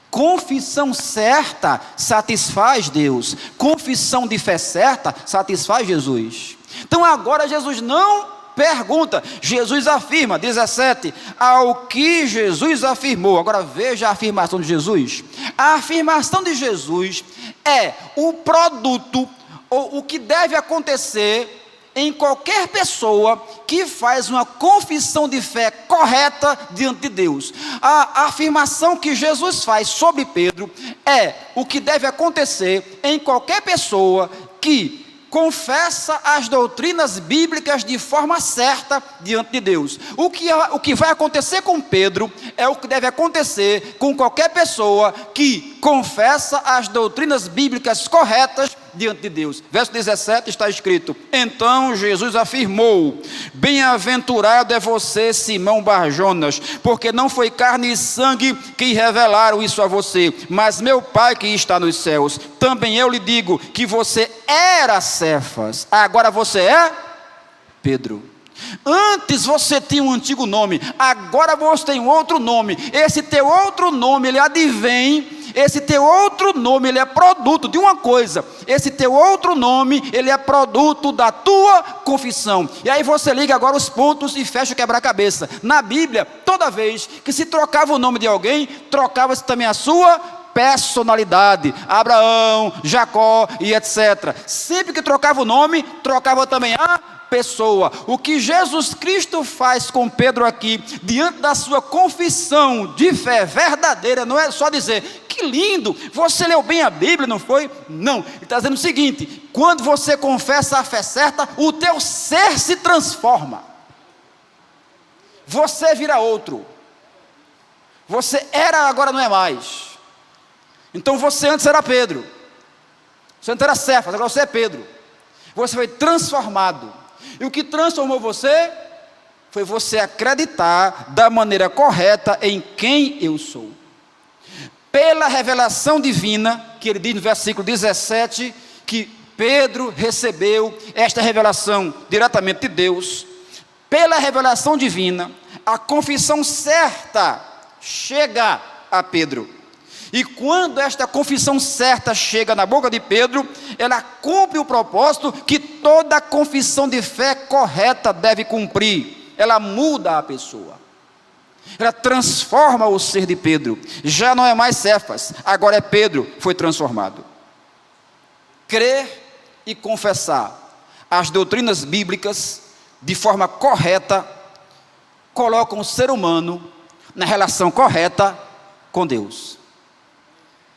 Confissão certa satisfaz Deus. Confissão de fé certa satisfaz Jesus. Então agora Jesus não pergunta, Jesus afirma. 17, ao que Jesus afirmou. Agora veja a afirmação de Jesus. A afirmação de Jesus é o produto, ou o que deve acontecer em qualquer pessoa que faz uma confissão de fé correta diante de Deus. A afirmação que Jesus faz sobre Pedro é o que deve acontecer em qualquer pessoa que confessa as doutrinas bíblicas de forma certa diante de Deus. O que vai acontecer com Pedro é o que deve acontecer com qualquer pessoa que confessa as doutrinas bíblicas corretas diante de Deus. Verso 17 está escrito: então Jesus afirmou: bem-aventurado é você, Simão Barjonas, porque não foi carne e sangue que revelaram isso a você, mas meu Pai que está nos céus. Também eu lhe digo que você era Cefas, agora você é Pedro. Antes você tinha um antigo nome, agora você tem um outro nome. Esse teu outro nome, ele advém. Esse teu outro nome, ele é produto de uma coisa. Esse teu outro nome, ele é produto da tua confissão. E aí você liga agora os pontos e fecha o quebra-cabeça. Na Bíblia, toda vez que se trocava o nome de alguém, trocava-se também a sua personalidade. Abraão, Jacó e etc. Sempre que trocava o nome, trocava também a pessoa. O que Jesus Cristo faz com Pedro aqui, diante da sua confissão de fé verdadeira, não é só dizer: que lindo, você leu bem a Bíblia, não foi? Não, ele está dizendo o seguinte: quando você confessa a fé certa, o teu ser se transforma, você vira outro. Você era, agora não é mais. Então você antes era Pedro, você antes era Cefas, agora você é Pedro. Você foi transformado. E o que transformou você? foi você acreditar da maneira correta em quem eu sou. Pela revelação divina, que ele diz no versículo 17, que Pedro recebeu esta revelação diretamente de Deus. Pela revelação divina, a confissão certa chega a Pedro. E quando esta confissão certa chega na boca de Pedro, ela cumpre o propósito que toda confissão de fé correta deve cumprir. Ela muda a pessoa. Ela transforma o ser de Pedro. Já não é mais Cefas, agora é Pedro, foi transformado. Crer e confessar as doutrinas bíblicas de forma correta colocam o ser humano na relação correta com Deus.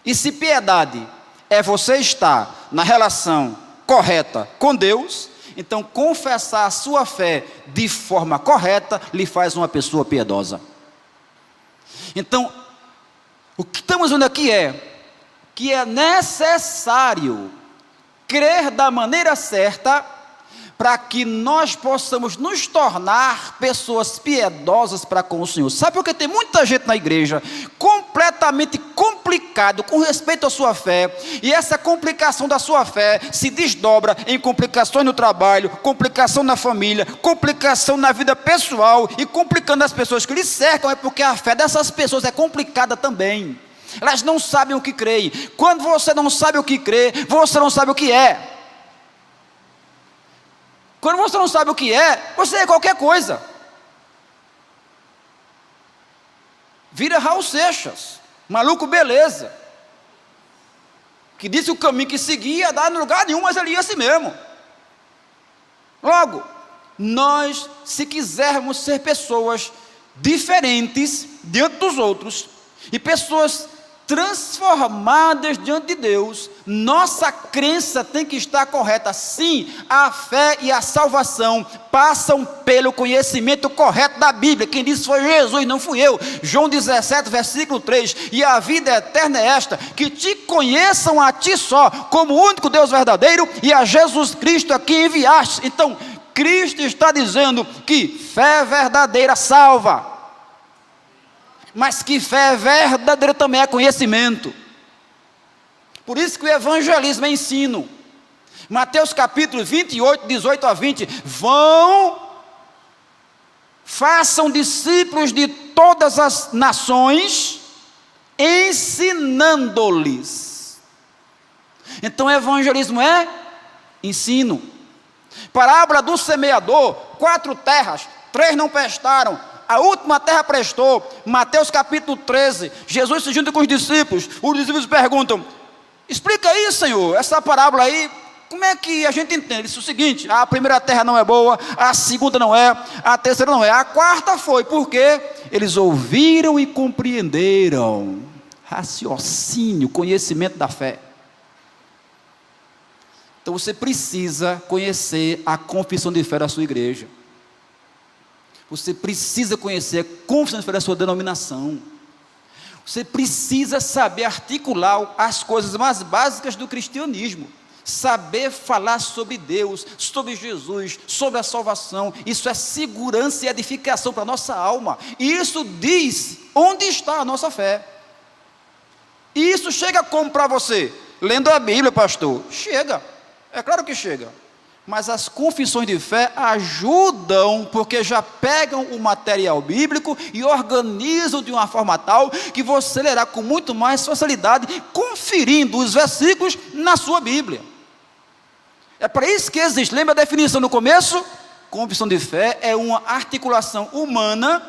E se piedade é você estar na relação correta com Deus, então confessar a sua fé de forma correta lhe faz uma pessoa piedosa. Então, o que estamos vendo aqui é que é necessário crer da maneira certa para que nós possamos nos tornar pessoas piedosas para com o Senhor. Sabe por que tem muita gente na igreja completamente complicado com respeito à sua fé, e essa complicação da sua fé se desdobra em complicações no trabalho, complicação na família, complicação na vida pessoal e complicando as pessoas que lhe cercam? É porque a fé dessas pessoas é complicada também. Elas não sabem o que creem. Quando você não sabe o que crê, você não sabe o que é. Quando você não sabe o que é, você é qualquer coisa. Vira Raul Seixas, maluco beleza, que disse o caminho que seguia, dar no lugar nenhum, mas ele ia assim mesmo. Logo, nós, se quisermos ser pessoas diferentes diante dos outros, e pessoas transformadas diante de Deus, nossa crença tem que estar correta. Sim, a fé e a salvação passam pelo conhecimento correto da Bíblia. Quem disse foi Jesus, não fui eu. João 17, versículo 3, e a vida eterna é esta, que te conheçam a ti só, como o único Deus verdadeiro, e a Jesus Cristo a quem enviaste. Então, Cristo está dizendo que fé verdadeira salva, mas que fé verdadeira também é conhecimento. Por isso que o evangelismo é ensino. Mateus capítulo 28, 18 a 20, façam discípulos de todas as nações, ensinando-lhes. Então evangelismo é ensino. Parábola do semeador: 4 terras, 3 não prestaram, a última terra prestou. Mateus capítulo 13, Jesus se junta com os discípulos perguntam: explica isso, Senhor, essa parábola aí, como é que a gente entende? Ele disse o seguinte: a primeira terra não é boa, a segunda não é, a terceira não é, a quarta foi, porque eles ouviram e compreenderam. Raciocínio, conhecimento da fé. Então você precisa conhecer a confissão de fé da sua igreja. Você precisa conhecer a confissão de fé da sua denominação. Você precisa saber articular as coisas mais básicas do cristianismo. Saber falar sobre Deus, sobre Jesus, sobre a salvação. Isso é segurança e edificação para a nossa alma. E isso diz onde está a nossa fé. E isso chega como para você? Lendo a Bíblia, pastor? Chega, é claro que chega. Mas as confissões de fé ajudam, porque já pegam o material bíblico e organizam de uma forma tal que você lerá com muito mais facilidade, conferindo os versículos na sua Bíblia. É para isso que existe. Lembra a definição no começo? Confissão de fé é uma articulação humana,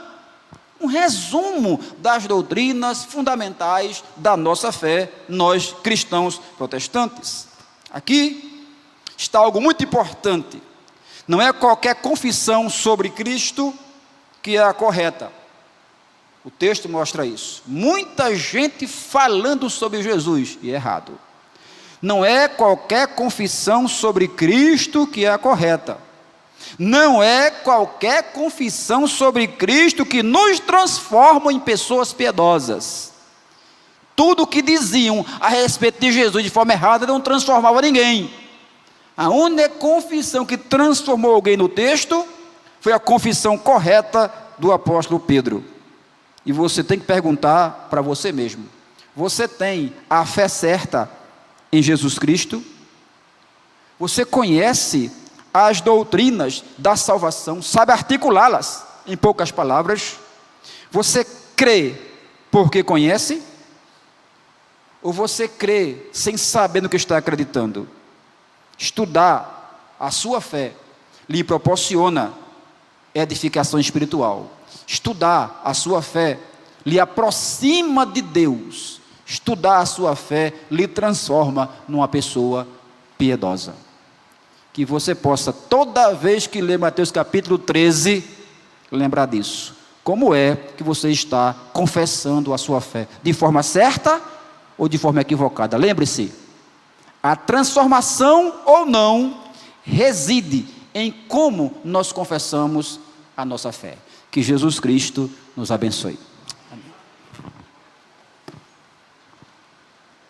um resumo das doutrinas fundamentais da nossa fé, nós cristãos protestantes. Aqui está algo muito importante. Não é qualquer confissão sobre Cristo que é a correta. O texto mostra isso. Muita gente falando sobre Jesus, e é errado. Não é qualquer confissão sobre Cristo que é a correta. Não é qualquer confissão sobre Cristo que nos transforma em pessoas piedosas. Tudo o que diziam a respeito de Jesus de forma errada não transformava ninguém. A única confissão que transformou alguém no texto foi a confissão correta do apóstolo Pedro. E você tem que perguntar para você mesmo: você tem a fé certa em Jesus Cristo? Você conhece as doutrinas da salvação, sabe articulá-las, em poucas palavras? Você crê porque conhece? Ou você crê sem saber no que está acreditando? Estudar a sua fé lhe proporciona edificação espiritual. Estudar a sua fé lhe aproxima de Deus. Estudar a sua fé lhe transforma numa pessoa piedosa. Que você possa, toda vez que ler Mateus capítulo 13, lembrar disso. Como é que você está confessando a sua fé? De forma certa ou de forma equivocada? Lembre-se, a transformação ou não reside em como nós confessamos a nossa fé. Que Jesus Cristo nos abençoe.